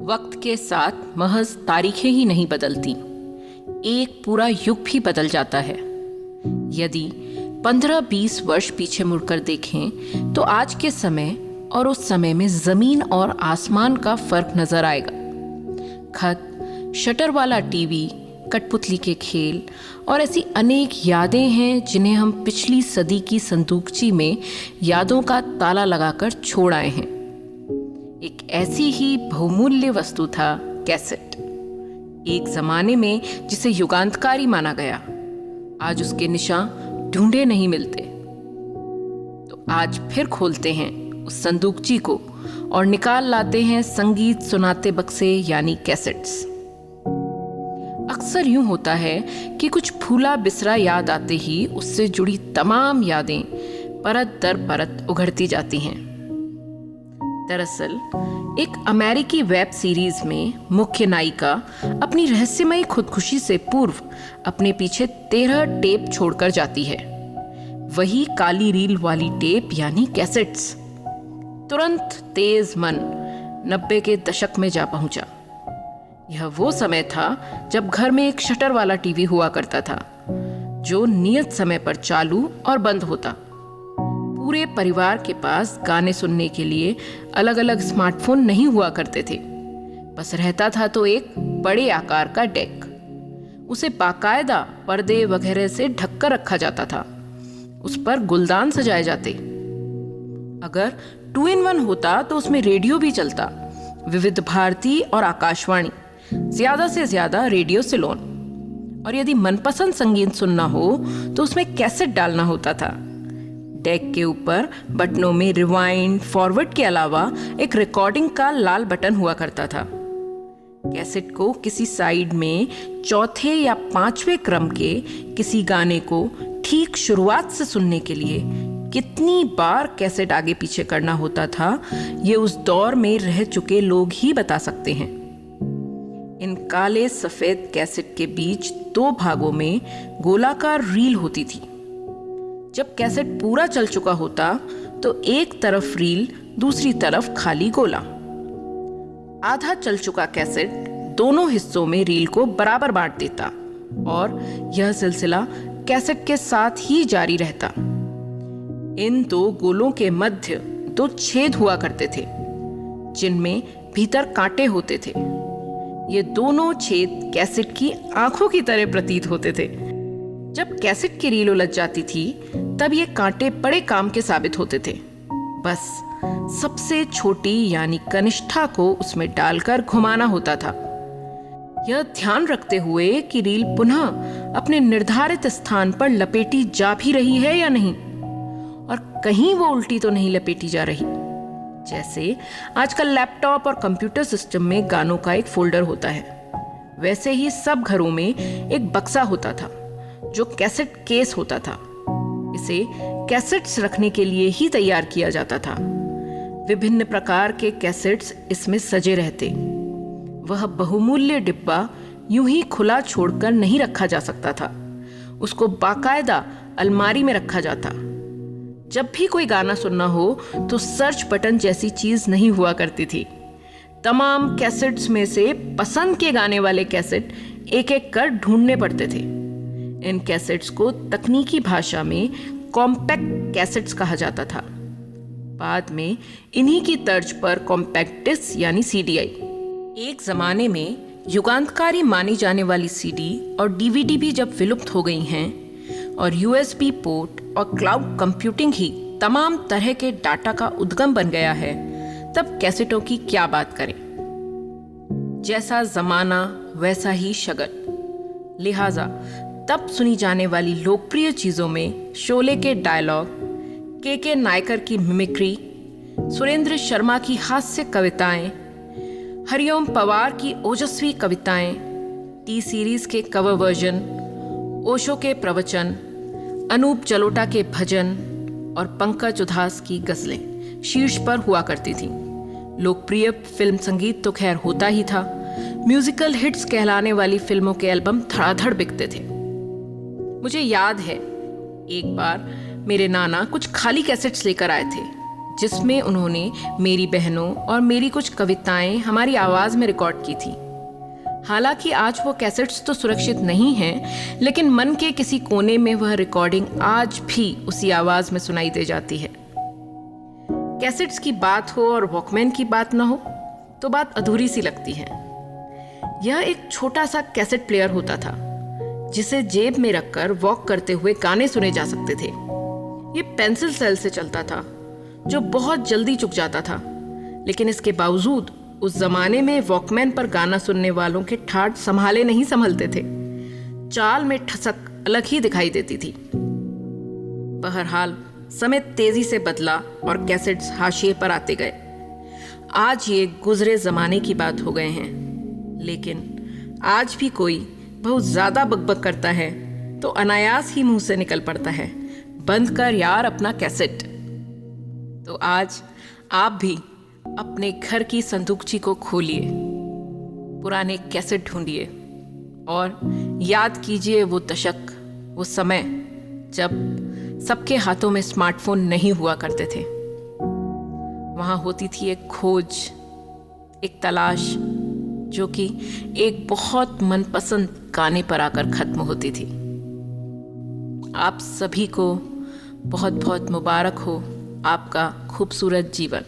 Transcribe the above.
वक्त के साथ महज तारीखें ही नहीं बदलती, एक पूरा युग भी बदल जाता है। यदि 15-20 वर्ष पीछे मुड़कर देखें तो आज के समय और उस समय में जमीन और आसमान का फर्क नजर आएगा। खत, शटर वाला टीवी, कठपुतली के खेल और ऐसी अनेक यादें हैं जिन्हें हम पिछली सदी की संदूकची में यादों का ताला लगाकर छोड़ आए हैं। एक ऐसी ही बहुमूल्य वस्तु था कैसेट। एक जमाने में जिसे युगांतकारी माना गया, आज उसके निशान ढूंढे नहीं मिलते। तो आज फिर खोलते हैं उस संदूकची को और निकाल लाते हैं संगीत सुनाते बक्से यानी कैसेट्स। अक्सर यूं होता है कि कुछ भूला बिसरा याद आते ही उससे जुड़ी तमाम यादें परत दर परत उघड़ती जाती हैं। दरअसल एक अमेरिकी वेब सीरीज में मुख्य नायिका अपनी रहस्यमयी खुदकुशी से पूर्व अपने पीछे 13 टेप छोड़कर जाती है। वही काली रील वाली टेप यानी कैसेट्स। तुरंत तेज मन 90 के दशक में जा पहुंचा। यह वो समय था जब घर में एक शटर वाला टीवी हुआ करता था जो नियत समय पर चालू और बंद होता। पूरे परिवार के पास गाने सुनने के लिए अलग अलग स्मार्टफोन नहीं हुआ करते थे। बस रहता था तो एक बड़े आकार का डेक। उसे बाकायदा पर्दे वगैरह से ढककर रखा जाता था। उस पर गुलदान सजाए जाते। अगर 2-in-1 होता तो उसमें रेडियो भी चलता, विविध भारती और आकाशवाणी, ज्यादा से ज्यादा रेडियो सिलोन। और यदि मनपसंद संगीत सुनना हो तो उसमें कैसेट डालना होता था। डेक के ऊपर बटनों में रिवाइंड, फॉरवर्ड के अलावा एक रिकॉर्डिंग का लाल बटन हुआ करता था। कैसेट को किसी साइड में चौथे या 5वें क्रम के किसी गाने को ठीक शुरुआत से सुनने के लिए कितनी बार कैसेट आगे पीछे करना होता था, ये उस दौर में रह चुके लोग ही बता सकते हैं। इन काले सफेद कैसेट के बीच 2 भागों में गोलाकार रील होती थी। जब कैसेट पूरा चल चुका होता तो एक तरफ रील, दूसरी तरफ खाली गोला। आधा चल चुका कैसेट दोनों हिस्सों में रील को बराबर बांट देता और यह सिलसिला कैसेट के साथ ही जारी रहता। इन 2 गोलों के मध्य 2 छेद हुआ करते थे जिनमें भीतर कांटे होते थे। ये दोनों छेद कैसेट की आंखों की तरह प्रतीत होते थे। जब कैसेट की रील उलझ जाती थी तब ये कांटे बड़े काम के साबित होते थे। बस सबसे छोटी यानी कनिष्ठा को उसमें डालकर घुमाना होता था, यह ध्यान रखते हुए कि रील पुनः अपने निर्धारित स्थान पर लपेटी जा भी रही है या नहीं और कहीं वो उल्टी तो नहीं लपेटी जा रही। जैसे आजकल लैपटॉप और कंप्यूटर सिस्टम में गानों का एक फोल्डर होता है, वैसे ही सब घरों में एक बक्सा होता था जो कैसेट केस होता था। इसे कैसेट्स रखने के लिए ही तैयार किया जाता था। विभिन्न प्रकार के कैसेट्स इसमें सजे रहते। वह बहुमूल्य डिब्बा यूं ही खुला छोड़कर नहीं रखा जा सकता था। उसको बाकायदा अलमारी में रखा जाता। जब भी कोई गाना सुनना हो तो सर्च बटन जैसी चीज नहीं हुआ करती थी। तमाम कैसेट्स में से पसंद के गाने वाले कैसेट एक एक कर ढूंढने पड़ते थे। इन कैसेट्स को तकनीकी भाषा में कॉम्पैक्ट कैसेट्स कहा जाता था। बाद में इन्हीं की तर्ज पर कॉम्पैक्ट डिस्क यानी सीडी आई। एक जमाने में युगांतकारी मानी जाने वाली सीडी और डीवीडी भी जब विलुप्त हो गई हैं और यूएसबी पोर्ट और क्लाउड कंप्यूटिंग ही तमाम तरह के डाटा का उद्गम बन गया है, तब कैसेटों की क्या बात करें। जैसा जमाना वैसा ही शगल। लिहाजा तब सुनी जाने वाली लोकप्रिय चीजों में शोले के डायलॉग, के नायकर की मिमिक्री, सुरेंद्र शर्मा की हास्य कविताएं, हरिओम पवार की ओजस्वी कविताएं, टी सीरीज के कवर वर्जन, ओशो के प्रवचन, अनूप जलोटा के भजन और पंकज उधास की गजलें शीर्ष पर हुआ करती थीं। लोकप्रिय फिल्म संगीत तो खैर होता ही था। म्यूजिकल हिट्स कहलाने वाली फिल्मों के एल्बम धड़ाधड़ बिकते थे। मुझे याद है एक बार मेरे नाना कुछ खाली कैसेट्स लेकर आए थे जिसमें उन्होंने मेरी बहनों और मेरी कुछ कविताएं हमारी आवाज़ में रिकॉर्ड की थी। हालांकि आज वो कैसेट्स तो सुरक्षित नहीं हैं, लेकिन मन के किसी कोने में वह रिकॉर्डिंग आज भी उसी आवाज़ में सुनाई दे जाती है। कैसेट्स की बात हो और वॉकमैन की बात ना हो तो बात अधूरी सी लगती है। यह एक छोटा सा कैसेट प्लेयर होता था जिसे जेब में रखकर वॉक करते हुए गाने सुने जा सकते थे। ये पेंसिल सेल से चलता था जो बहुत जल्दी चुक जाता था, लेकिन इसके बावजूद उस जमाने में वॉकमैन पर गाना सुनने वालों के ठाठ संभाले नहीं संभलते थे। चाल में ठसक अलग ही दिखाई देती थी। बहरहाल समय तेजी से बदला और कैसेट्स हाशिए पर आते गए। आज ये गुजरे जमाने की बात हो गए हैं, लेकिन आज भी कोई बहुत ज्यादा बकबक करता है तो अनायास ही मुंह से निकल पड़ता है, बंद कर यार अपना कैसेट। तो आज आप भी अपने घर की संदूकची को खोलिए, पुराने कैसेट ढूंढिए और याद कीजिए वो दशक, वो समय जब सबके हाथों में स्मार्टफोन नहीं हुआ करते थे। वहाँ होती थी एक खोज, एक तलाश जो कि एक बहुत मनपसंद गाने पर आकर खत्म होती थी। आप सभी को बहुत बहुत मुबारक हो आपका खूबसूरत जीवन।